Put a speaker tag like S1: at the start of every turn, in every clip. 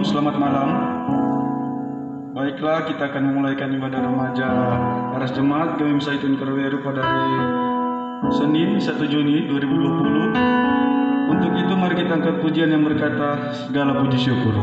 S1: selamat malam. Baiklah, kita akan memulaikan ibadah remaja Aras Jemaat Gawim Saitun Kerweru pada hari Senin 1 Juni 2020. Untuk itu mari kita angkat pujian yang berkata segala puji syukur.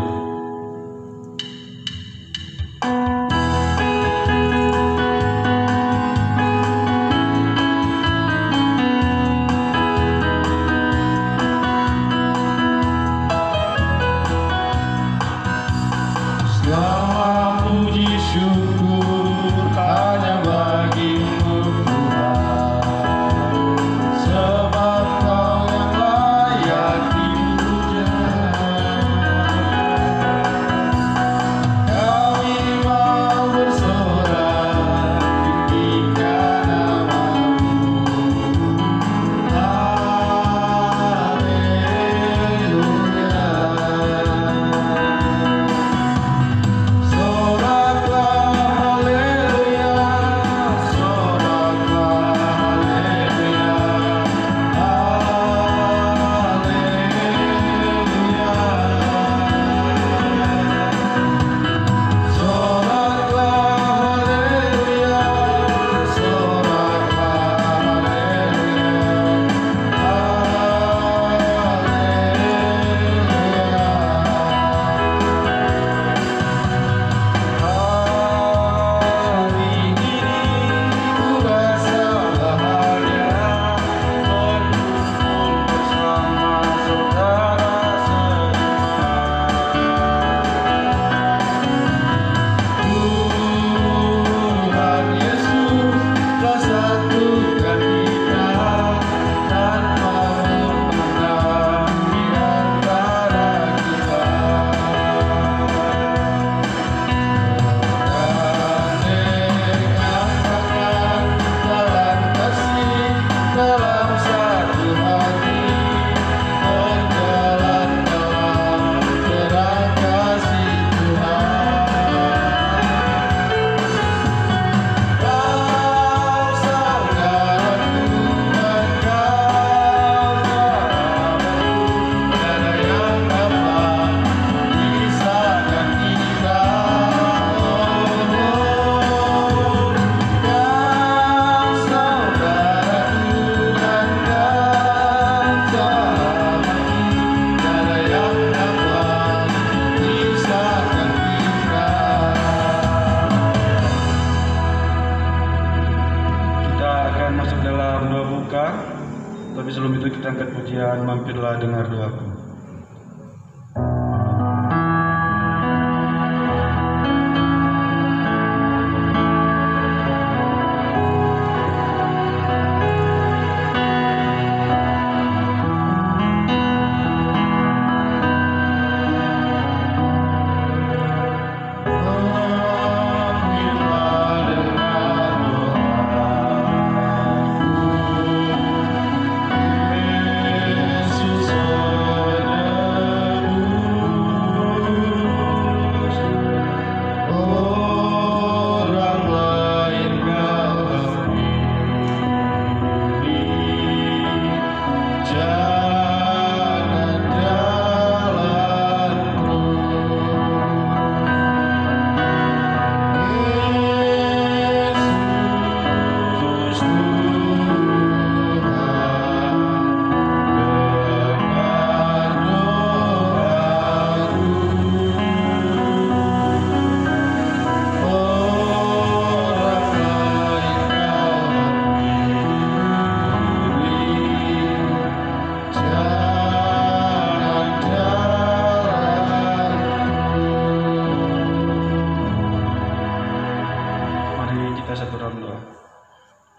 S1: Tapi sebelum itu kita angkat pujian, mampirlah dengar doaku.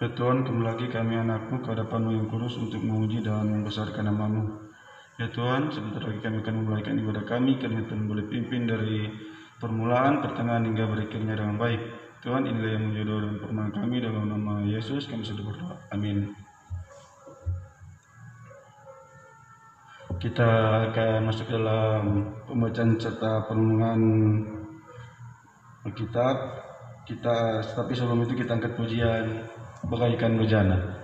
S1: Ya Tuhan, kembali lagi kami anakmu ke hadapan-Mu yang kudus untuk memuji dan membesarkan nama-Mu. Ya Tuhan, sebentar lagi kami akan memulaikan ibadah kami, kami Tuhan boleh pimpin dari permulaan, pertengahan hingga berakhirnya dengan baik. Tuhan, inilah yang menjadi doa dan permohonan kami dalam nama Yesus, kami sudah berdoa. Amin. Kita akan masuk dalam pembacaan serta perenungan Alkitab. Tapi sebelum itu kita angkat pujian bagaikan bejana.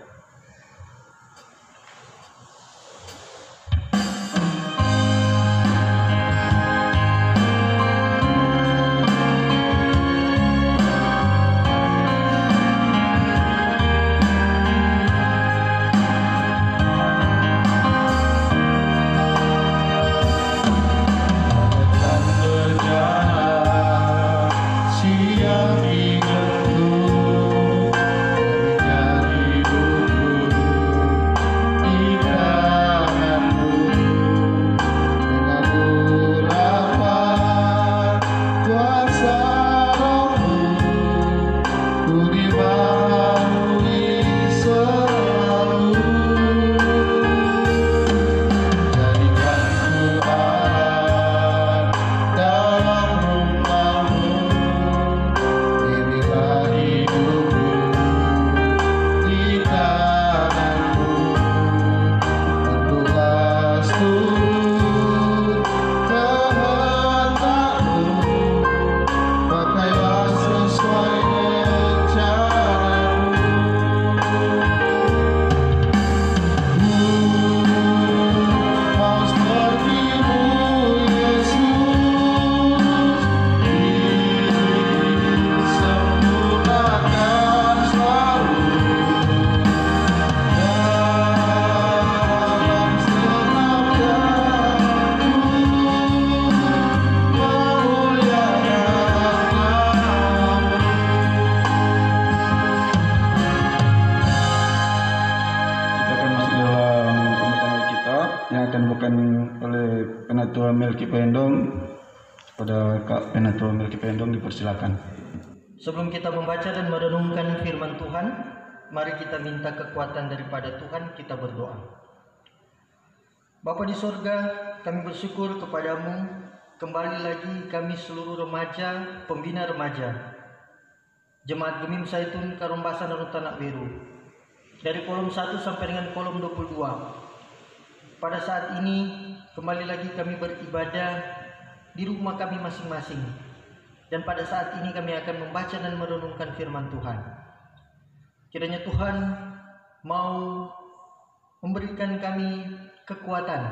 S1: Penatua Melki Pendong, pada Kak Penatua Melki Pendong dipersilakan.
S2: Sebelum kita membaca dan merenungkan firman Tuhan, mari kita minta kekuatan daripada Tuhan, kita berdoa. Bapa di surga, kami bersyukur kepadamu, kembali lagi kami seluruh remaja, pembina remaja, Jemaat Gemim Saitun Karombasan Darut Tanak Biru, dari kolom 1 sampai dengan kolom 22. Pada saat ini, kembali lagi kami beribadah di rumah kami masing-masing. Dan pada saat ini kami akan membaca dan merenungkan firman Tuhan. Kiranya Tuhan mau memberikan kami kekuatan,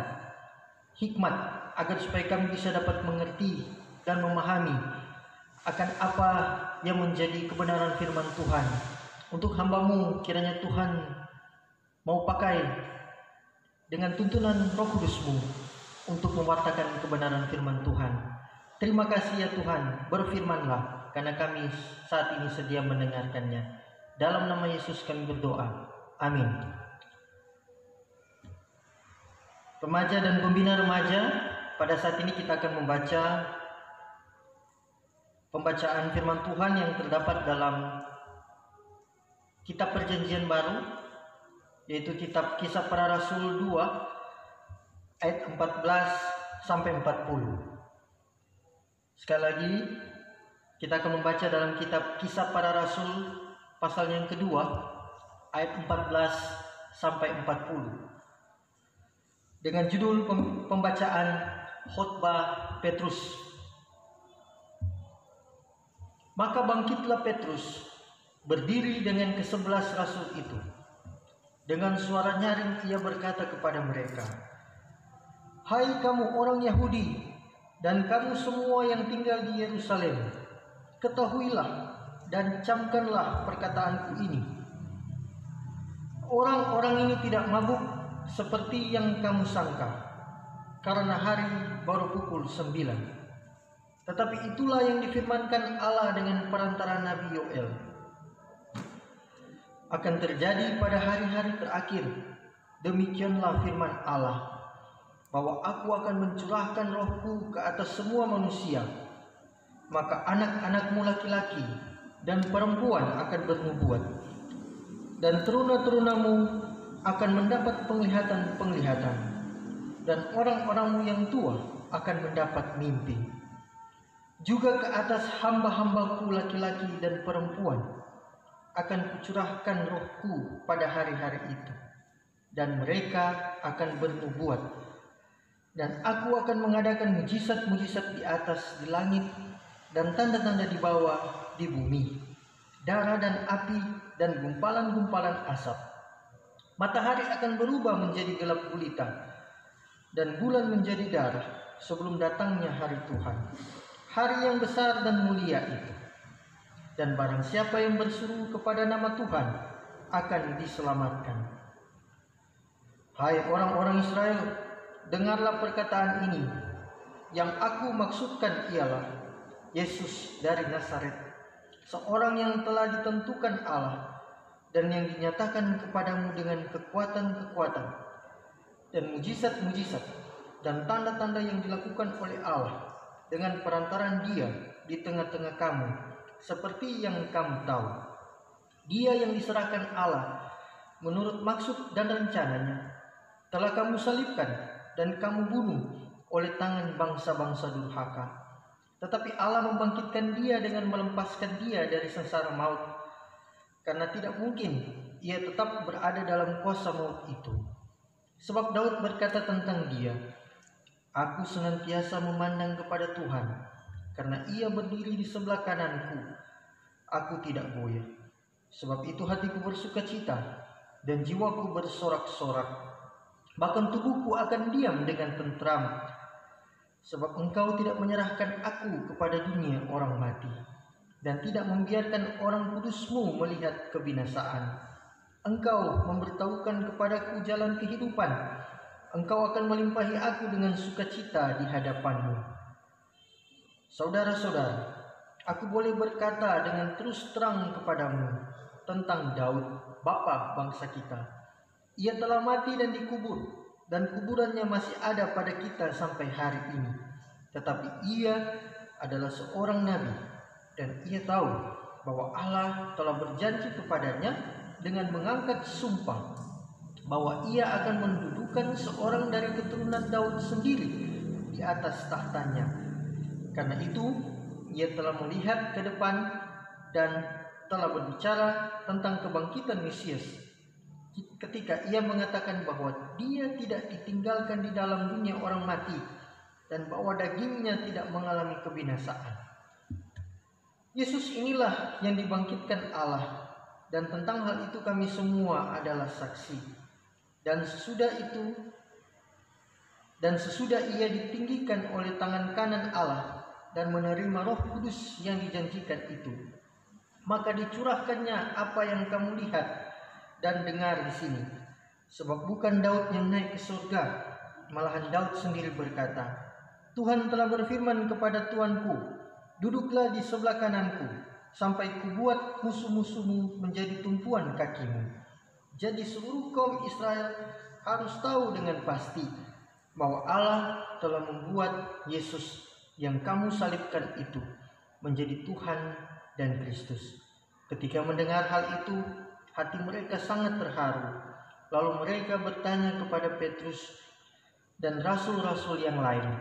S2: hikmat, agar supaya kami bisa dapat mengerti dan memahami akan apa yang menjadi kebenaran firman Tuhan. Untuk hamba-Mu, kiranya Tuhan mau pakai dengan tuntunan Roh Kudus-Mu untuk mewartakan kebenaran firman Tuhan. Terima kasih ya Tuhan, berfirman-Lah, karena kami saat ini sedia mendengarkannya. Dalam nama Yesus kami berdoa. Amin. Remaja dan pembina remaja, pada saat ini kita akan membaca pembacaan firman Tuhan yang terdapat dalam Kitab Perjanjian Baru, yaitu kitab Kisah Para Rasul 2 ayat 14 sampai 40. Sekali lagi kita akan membaca dalam kitab Kisah Para Rasul pasal yang kedua ayat 14 sampai 40. Dengan judul pembacaan khotbah Petrus. Maka bangkitlah Petrus, berdiri dengan ke-11 rasul itu. Dengan suara nyaring ia berkata kepada mereka, "Hai kamu orang Yahudi dan kamu semua yang tinggal di Yerusalem, ketahuilah dan camkanlah perkataanku ini. Orang-orang ini tidak mabuk seperti yang kamu sangka, karena hari baru pukul 9. Tetapi itulah yang difirmankan Allah dengan perantara Nabi Yoel. Akan terjadi pada hari-hari terakhir, demikianlah firman Allah, bahwa aku akan mencurahkan rohku ke atas semua manusia. Maka anak-anakmu laki-laki dan perempuan akan bernubuat, dan teruna-terunamu akan mendapat penglihatan-penglihatan, dan orang-orangmu yang tua akan mendapat mimpi. Juga ke atas hamba-hambaku laki-laki dan perempuan akan kucurahkan rohku pada hari-hari itu, dan mereka akan bernubuat, dan aku akan mengadakan mujizat-mujizat di atas di langit, dan tanda-tanda di bawah di bumi, darah dan api dan gumpalan-gumpalan asap. Matahari akan berubah menjadi gelap gulita, dan bulan menjadi darah sebelum datangnya hari Tuhan, hari yang besar dan mulia itu. Dan barang siapa yang berseru kepada nama Tuhan akan diselamatkan. Hai orang-orang Israel, dengarlah perkataan ini. Yang aku maksudkan ialah Yesus dari Nazaret, seorang yang telah ditentukan Allah dan yang dinyatakan kepadamu dengan kekuatan-kekuatan dan mujizat-mujizat dan tanda-tanda yang dilakukan oleh Allah dengan perantaran Dia di tengah-tengah kamu, seperti yang kamu tahu. Dia yang diserahkan Allah menurut maksud dan rencananya telah kamu salibkan dan kamu bunuh oleh tangan bangsa-bangsa durhaka. Tetapi Allah membangkitkan Dia dengan melepaskan Dia dari sengsara maut, karena tidak mungkin Ia tetap berada dalam kuasa maut itu. Sebab Daud berkata tentang Dia, "Aku senantiasa memandang kepada Tuhan, karena Ia berdiri di sebelah kananku, aku tidak goyah. Sebab itu hatiku bersukacita dan jiwaku bersorak-sorak. Bahkan tubuhku akan diam dengan tentram. Sebab Engkau tidak menyerahkan aku kepada dunia orang mati, dan tidak membiarkan orang kudus-Mu melihat kebinasaan. Engkau memberitahukan kepadaku jalan kehidupan. Engkau akan melimpahi aku dengan sukacita di hadapan-Mu." Saudara-saudara, aku boleh berkata dengan terus terang kepadamu tentang Daud, bapa bangsa kita. Ia telah mati dan dikubur, dan kuburannya masih ada pada kita sampai hari ini. Tetapi ia adalah seorang nabi, dan ia tahu bahwa Allah telah berjanji kepadanya dengan mengangkat sumpah bahwa ia akan mendudukan seorang dari keturunan Daud sendiri di atas tahtanya. Karena itu ia telah melihat ke depan dan telah berbicara tentang kebangkitan Mesias, ketika ia mengatakan bahwa dia tidak ditinggalkan di dalam dunia orang mati dan bahwa dagingnya tidak mengalami kebinasaan. Yesus inilah yang dibangkitkan Allah, dan tentang hal itu kami semua adalah saksi. Dan sesudah ia ditinggikan oleh tangan kanan Allah dan menerima Roh Kudus yang dijanjikan itu, maka dicurahkannya apa yang kamu lihat dan dengar di sini. Sebab bukan Daud yang naik ke surga, malahan Daud sendiri berkata, Tuhan telah berfirman kepada Tuanku, duduklah di sebelah kananku, sampai kubuat musuh-musuhmu menjadi tumpuan kakimu. Jadi seluruh kaum Israel harus tahu dengan pasti bahwa Allah telah membuat Yesus yang kamu salibkan itu menjadi Tuhan dan Kristus. Ketika mendengar hal itu, hati mereka sangat terharu. Lalu mereka bertanya kepada Petrus dan rasul-rasul yang lain,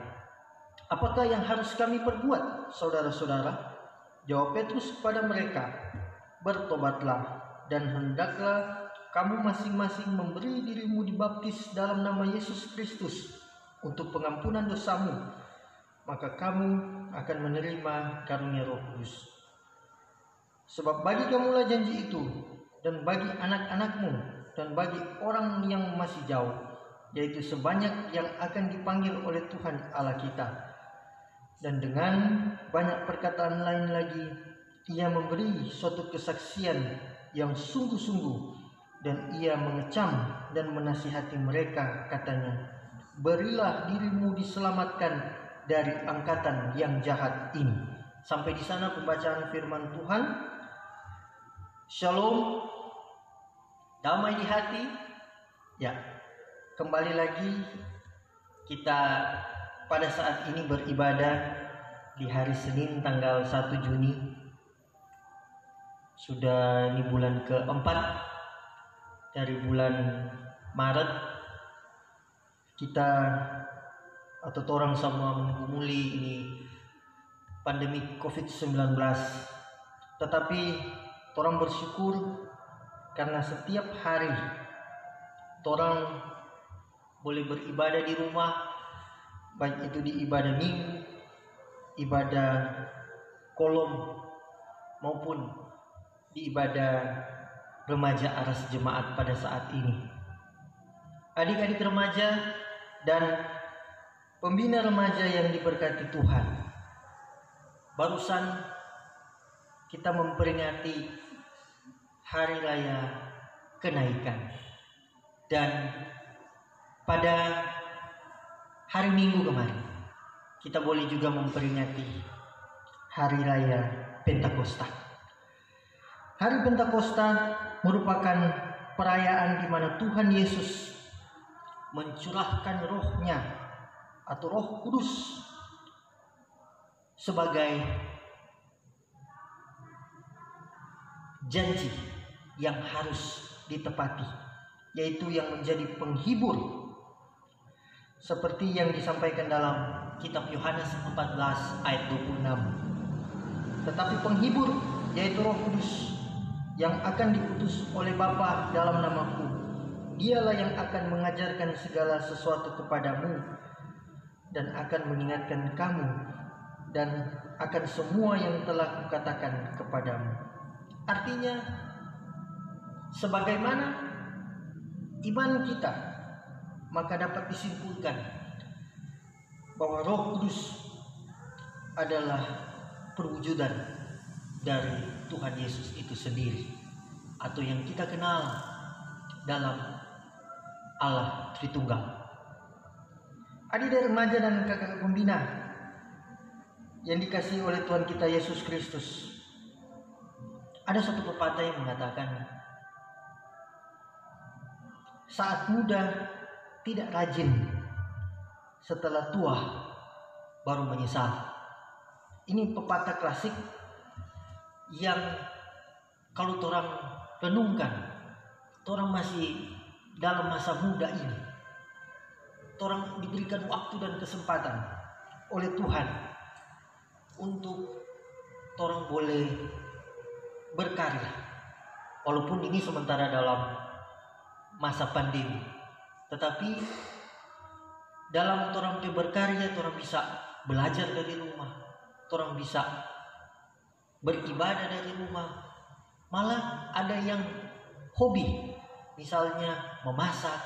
S2: apakah yang harus kami perbuat, saudara-saudara? Jawab Petrus kepada mereka, bertobatlah dan hendaklah kamu masing-masing memberi dirimu dibaptis dalam nama Yesus Kristus untuk pengampunan dosamu, maka kamu akan menerima karunia Roh Kudus. Sebab bagi kamulah janji itu, dan bagi anak-anakmu, dan bagi orang yang masih jauh, yaitu sebanyak yang akan dipanggil oleh Tuhan Allah kita. Dan dengan banyak perkataan lain lagi, ia memberi suatu kesaksian yang sungguh-sungguh, dan ia mengecam dan menasihati mereka, katanya, berilah dirimu diselamatkan dari angkatan yang jahat ini. Sampai di sana pembacaan firman Tuhan. Shalom, damai di hati. Ya, kembali lagi kita pada saat ini beribadah di hari Senin tanggal 1 Juni. Sudah ini bulan keempat dari bulan Maret. Kita atau orang semua menggumuli ini pandemi COVID-19. Tetapi orang bersyukur karena setiap hari orang boleh beribadah di rumah, baik itu di ibadah minggu, ibadah kolom, maupun di ibadah remaja aras jemaat pada saat ini. Adik-adik remaja dan pembina remaja yang diberkati Tuhan, barusan kita memperingati Hari Raya Kenaikan, dan pada hari Minggu kemarin kita boleh juga memperingati Hari Raya Pentakosta. Hari Pentakosta merupakan perayaan di mana Tuhan Yesus mencurahkan rohnya atau Roh Kudus sebagai janji yang harus ditepati, yaitu yang menjadi penghibur, seperti yang disampaikan dalam kitab Yohanes 14 ayat 26. Tetapi penghibur, yaitu Roh Kudus yang akan diutus oleh Bapa dalam namaku, dialah yang akan mengajarkan segala sesuatu kepadamu dan akan mengingatkan kamu dan akan semua yang telah kukatakan kepadamu. Artinya, sebagaimana iman kita, maka dapat disimpulkan bahwa Roh Kudus adalah perwujudan dari Tuhan Yesus itu sendiri, atau yang kita kenal dalam Allah Tritunggal. Adik-adik remaja dan kakak pembina yang dikasihi oleh Tuhan kita Yesus Kristus, ada satu pepatah yang mengatakan, saat muda tidak rajin, setelah tua baru menyesal. Ini pepatah klasik yang kalau orang renungkan, orang masih dalam masa muda ini, orang diberikan waktu dan kesempatan oleh Tuhan untuk orang boleh berkarya, walaupun ini sementara dalam masa pandemi, tetapi dalam orang berkarya, orang bisa belajar dari rumah, orang bisa beribadah dari rumah, malah ada yang hobi, misalnya memasak,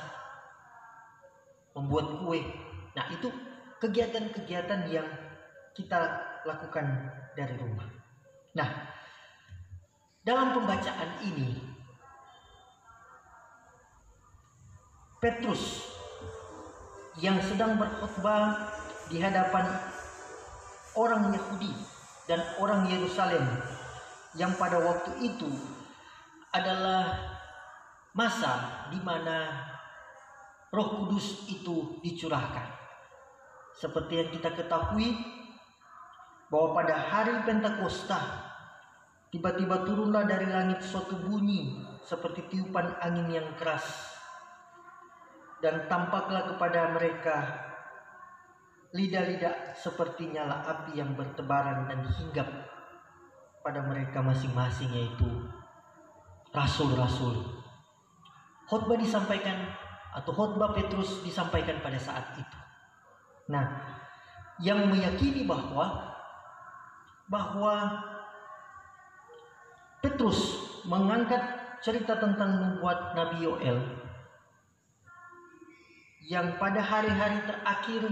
S2: membuat kue. Nah, itu kegiatan-kegiatan yang kita lakukan dari rumah. Nah, dalam pembacaan ini Petrus yang sedang berkhotbah di hadapan orang Yahudi dan orang Yerusalem, yang pada waktu itu adalah masa di mana Roh Kudus itu dicurahkan. Seperti yang kita ketahui bahwa pada hari Pentakosta tiba-tiba turunlah dari langit suatu bunyi seperti tiupan angin yang keras, dan tampaklah kepada mereka lidah-lidah seperti nyala api yang bertebaran dan hinggap pada mereka masing-masing, yaitu rasul-rasul. Khotbah disampaikan, atau khotbah Petrus disampaikan pada saat itu. Nah, yang meyakini bahwa Petrus mengangkat cerita tentang nubuat Nabi Yoel, yang pada hari-hari terakhir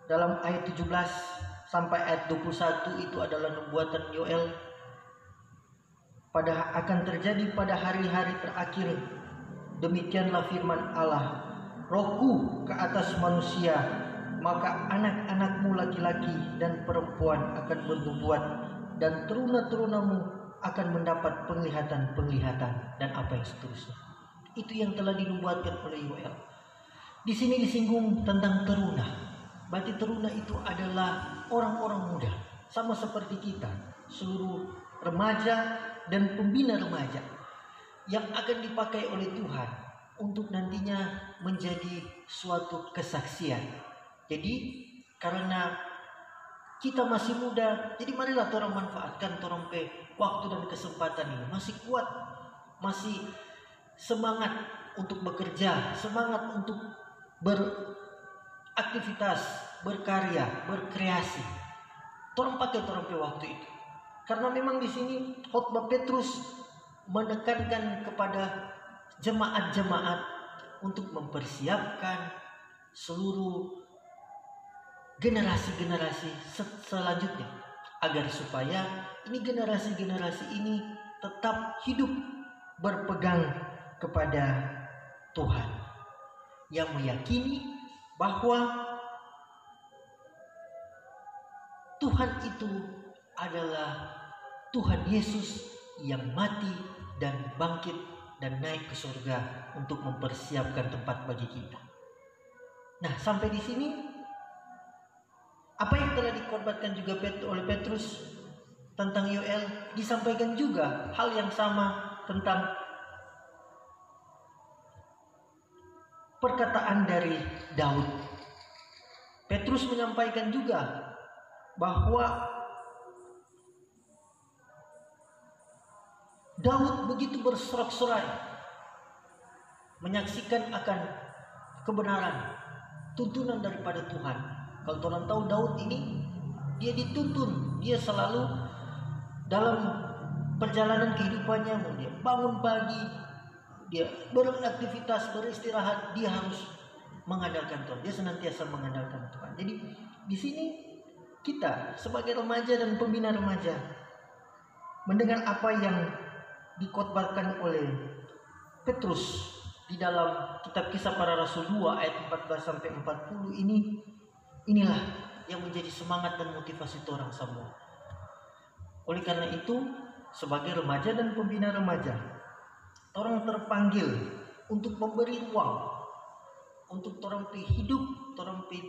S2: dalam ayat 17 sampai ayat 21 itu adalah nubuatan Yoel, akan terjadi pada hari-hari terakhir. Demikianlah firman Allah, Rohku ke atas manusia, maka anak-anakmu laki-laki dan perempuan akan bernubuat, dan teruna-terunamu akan mendapat penglihatan-penglihatan, dan apa yang seterusnya. Itu yang telah dinubuatkan oleh Yoel. Di sini disinggung tentang teruna. Berarti teruna itu adalah orang-orang muda, sama seperti kita, seluruh remaja dan pembina remaja yang akan dipakai oleh Tuhan untuk nantinya menjadi suatu kesaksian. Jadi karena kita masih muda, jadi marilah orang manfaatkan orang waktu dan kesempatan ini. Masih kuat, masih semangat untuk bekerja, semangat untuk beraktivitas, berkarya, berkreasi. Tolong pakai waktu itu. Karena memang di sini khotbah Petrus menekankan kepada jemaat-jemaat untuk mempersiapkan seluruh generasi-generasi selanjutnya, agar supaya ini generasi-generasi ini tetap hidup berpegang kepada Tuhan, yang meyakini bahwa Tuhan itu adalah Tuhan Yesus yang mati dan bangkit dan naik ke surga untuk mempersiapkan tempat bagi kita. Nah, sampai di sini apa yang telah dikorbankan juga oleh Petrus tentang Yoel, disampaikan juga hal yang sama tentang perkataan dari Daud. Petrus menyampaikan juga bahwa Daud begitu bersorak-sorai menyaksikan akan kebenaran, tuntunan daripada Tuhan. Kalau orang tahu Daud ini, dia dituntun, dia selalu dalam perjalanan kehidupannya, mau dia bangun pagi, dia beraktivitas, beristirahat, dia harus mengandalkan Tuhan. Dia senantiasa mengandalkan Tuhan. Jadi di sini kita sebagai remaja dan pembina remaja mendengar apa yang dikhotbahkan oleh Petrus di dalam kitab Kisah Para Rasul 2 ayat 14 sampai 40 ini, inilah yang menjadi semangat dan motivasi orang semua. Oleh karena itu, sebagai remaja dan pembina remaja, orang terpanggil untuk memberi ruang untuk torang pe hidup, torang pe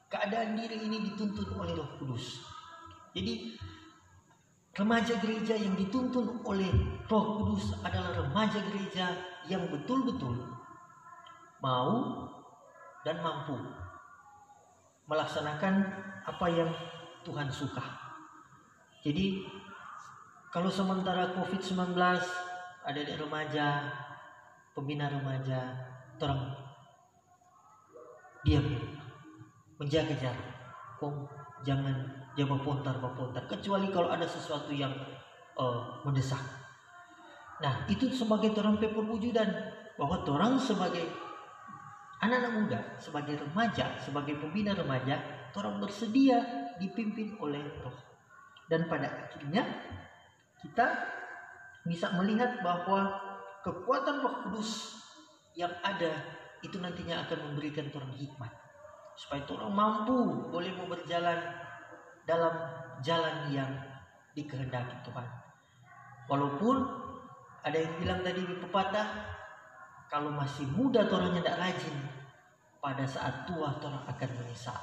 S2: keadaan diri ini dituntun oleh Roh Kudus. Jadi remaja gereja yang dituntun oleh Roh Kudus adalah remaja gereja yang betul-betul mau dan mampu melaksanakan apa yang Tuhan suka. Jadi kalau sementara COVID-19 ada di remaja, pembina remaja, orang diam, menjaga jarak, jangan bapontar, kecuali kalau ada sesuatu yang mendesak. Nah, itu sebagai orang perwujudan bahwa orang sebagai anak-anak muda, sebagai remaja, sebagai pembina remaja, orang bersedia dipimpin oleh Roh. Dan pada akhirnya kita bisa melihat bahwa kekuatan Roh Kudus yang ada itu nantinya akan memberikan orang hikmat supaya orang mampu boleh mau berjalan dalam jalan yang dikehendaki Tuhan. Walaupun ada yang bilang tadi di pepatah, kalau masih muda orangnya tidak rajin, pada saat tua orang akan menyesal,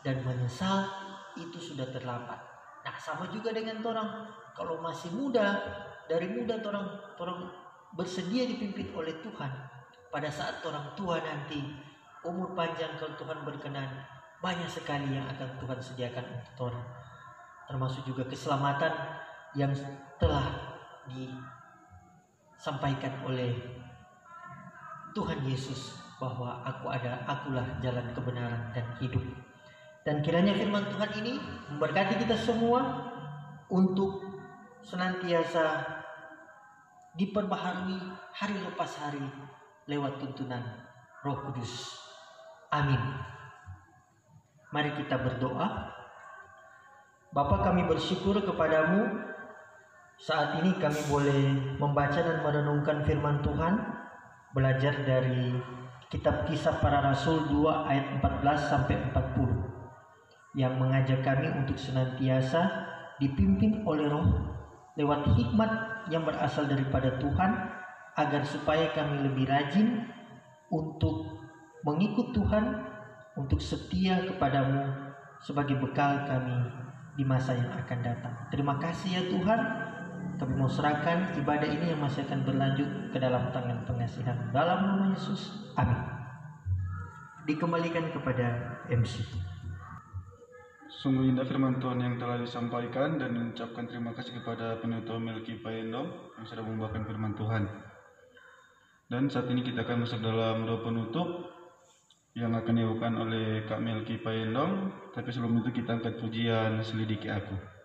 S2: dan menyesal itu sudah terlambat. Nah, sama juga dengan orang, kalau masih muda, dari muda orang bersedia dipimpin oleh Tuhan. Pada saat orang tua nanti, umur panjang kalau Tuhan berkenan, banyak sekali yang akan Tuhan sediakan untuk orang. Termasuk juga keselamatan yang telah disampaikan oleh Tuhan Yesus, bahwa akulah jalan kebenaran dan hidup. Dan kiranya firman Tuhan ini memberkati kita semua untuk senantiasa diperbaharui hari lepas hari lewat tuntunan Roh Kudus. Amin. Mari kita berdoa. Bapa, kami bersyukur kepadamu saat ini kami boleh membaca dan merenungkan firman Tuhan, belajar dari kitab Kisah Para Rasul 2 ayat 14 sampai 40 yang mengajak kami untuk senantiasa dipimpin oleh Roh lewat hikmat yang berasal daripada Tuhan, agar supaya kami lebih rajin untuk mengikut Tuhan, untuk setia kepadamu sebagai bekal kami di masa yang akan datang. Terima kasih ya Tuhan. Kami mau serahkan ibadah ini yang masih akan berlanjut ke dalam tangan pengasihan. Dalam nama Yesus, amin. Dikembalikan kepada MC.
S1: Sungguh indah firman Tuhan yang telah disampaikan, dan mengucapkan terima kasih kepada Pendeta Melki Payendong yang sudah membawakan firman Tuhan. Dan saat ini kita akan masuk dalam doa penutup yang akan dilakukan oleh Kak Melki Payendong. Tapi sebelum itu kita angkat pujian Selidiki Aku.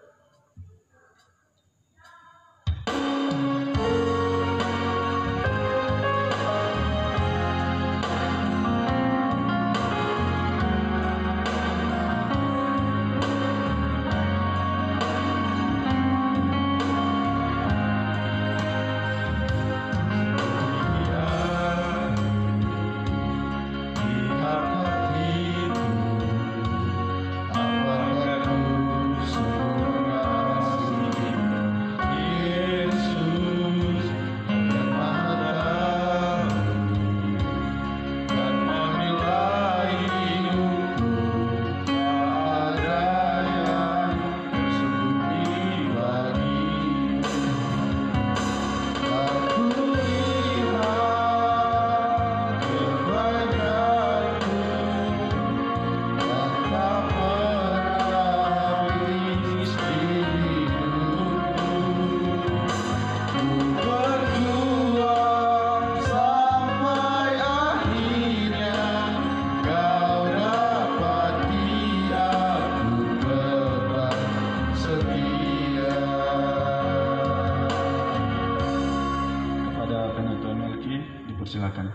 S1: Silakan.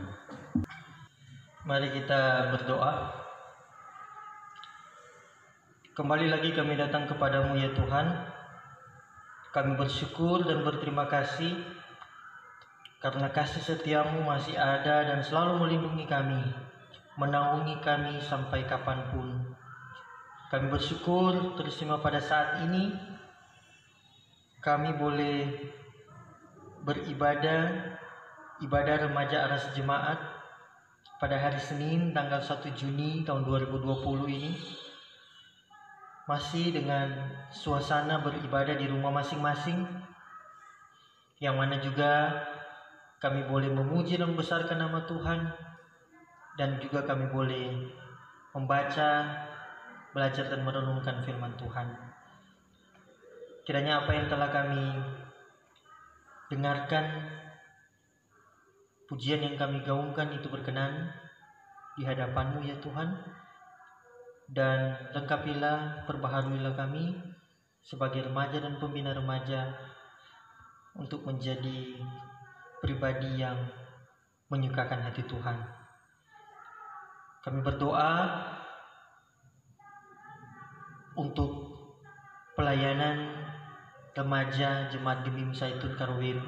S2: Mari kita berdoa. Kembali lagi kami datang kepadamu ya Tuhan. Kami bersyukur dan berterima kasih karena kasih setiamu masih ada dan selalu melindungi kami, menaungi kami sampai kapanpun. Kami bersyukur terima pada saat ini kami boleh beribadah, ibadah remaja aras jemaat pada hari Senin tanggal 1 Juni tahun 2020 ini masih dengan suasana beribadah di rumah masing-masing, yang mana juga kami boleh memuji dan membesarkan nama Tuhan, dan juga kami boleh membaca, belajar dan merenungkan firman Tuhan. Kiranya apa yang telah kami dengarkan, pujian yang kami gaungkan itu berkenan di hadapan-Mu ya Tuhan, dan lengkapilah, perbaharuilah kami sebagai remaja dan pembina remaja untuk menjadi pribadi yang menyukakan hati Tuhan. Kami berdoa untuk pelayanan remaja Jemaat Gemim Zaitun Karwil.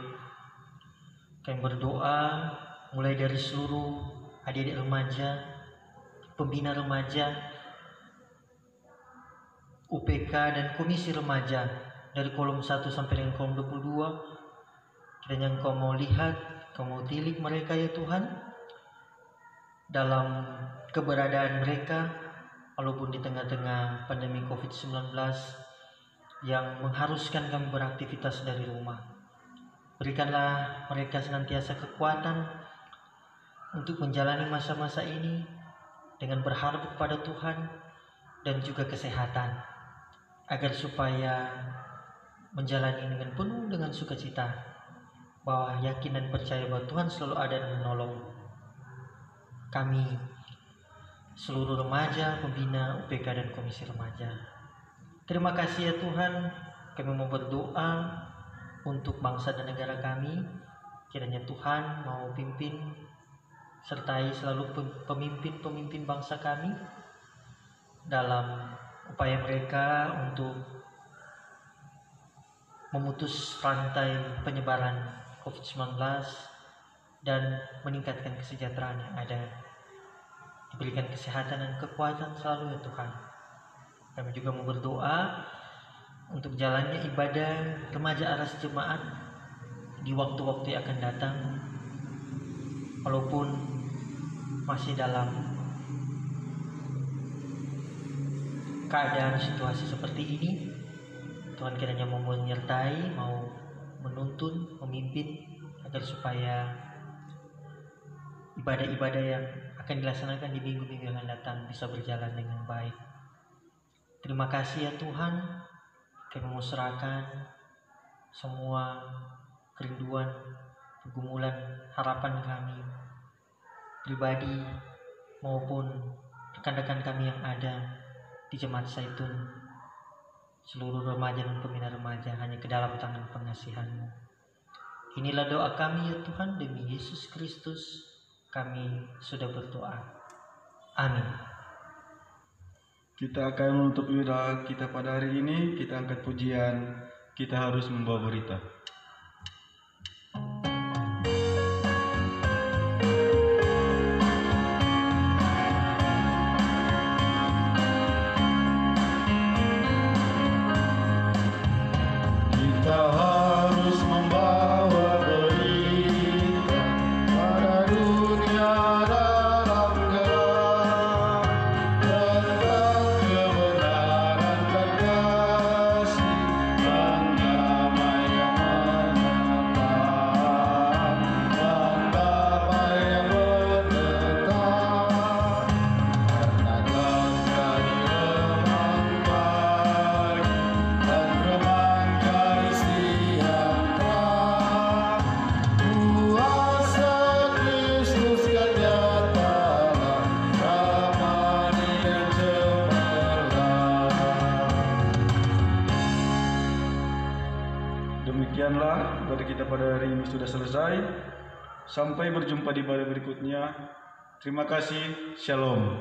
S2: Kami berdoa mulai dari seluruh adik-adik remaja, pembina remaja, UPK dan komisi remaja dari kolom 1 sampai dengan kolom 22. Kiranya Engkau mau lihat, Engkau mau tilik mereka ya Tuhan, dalam keberadaan mereka walaupun di tengah-tengah pandemi COVID-19 yang mengharuskan kami beraktivitas dari rumah. Berikanlah mereka senantiasa kekuatan untuk menjalani masa-masa ini dengan berharap kepada Tuhan dan juga kesehatan, agar supaya menjalani dengan penuh dengan sukacita, bahwa yakin dan percaya bahwa Tuhan selalu ada dan menolong kami seluruh remaja, pembina, UPK dan komisi remaja. Terima kasih ya Tuhan, kami mau berdoa untuk bangsa dan negara kami. Kiranya Tuhan mau pimpin sertai selalu pemimpin-pemimpin bangsa kami dalam upaya mereka untuk memutus rantai penyebaran COVID-19 dan meningkatkan kesejahteraan yang ada. Diberikan kesehatan dan kekuatan selalu ya Tuhan. Kami juga mau berdoa untuk jalannya ibadah remaja aras jemaat di waktu-waktu yang akan datang, walaupun masih dalam keadaan situasi seperti ini. Tuhan kiranya mau menyertai, mau menuntun, memimpin agar supaya ibadah-ibadah yang akan dilaksanakan di minggu-minggu yang akan datang bisa berjalan dengan baik. Terima kasih ya Tuhan, kami mau serahkan semua kerinduan, pergumulan, harapan kami pribadi maupun rekan-rekan kami yang ada di Jemaat Zaitun, seluruh remaja dan pembina remaja, hanya ke dalam tangan pengasihan-Mu. Inilah doa kami ya Tuhan, demi Yesus Kristus kami sudah berdoa. Amin.
S1: Kita akan menutup ibadah kita pada hari ini. Kita angkat pujian, kita harus membawa berita. Demikianlah ibadah kita pada hari ini sudah selesai. Sampai berjumpa di ibadah berikutnya. Terima kasih. Shalom.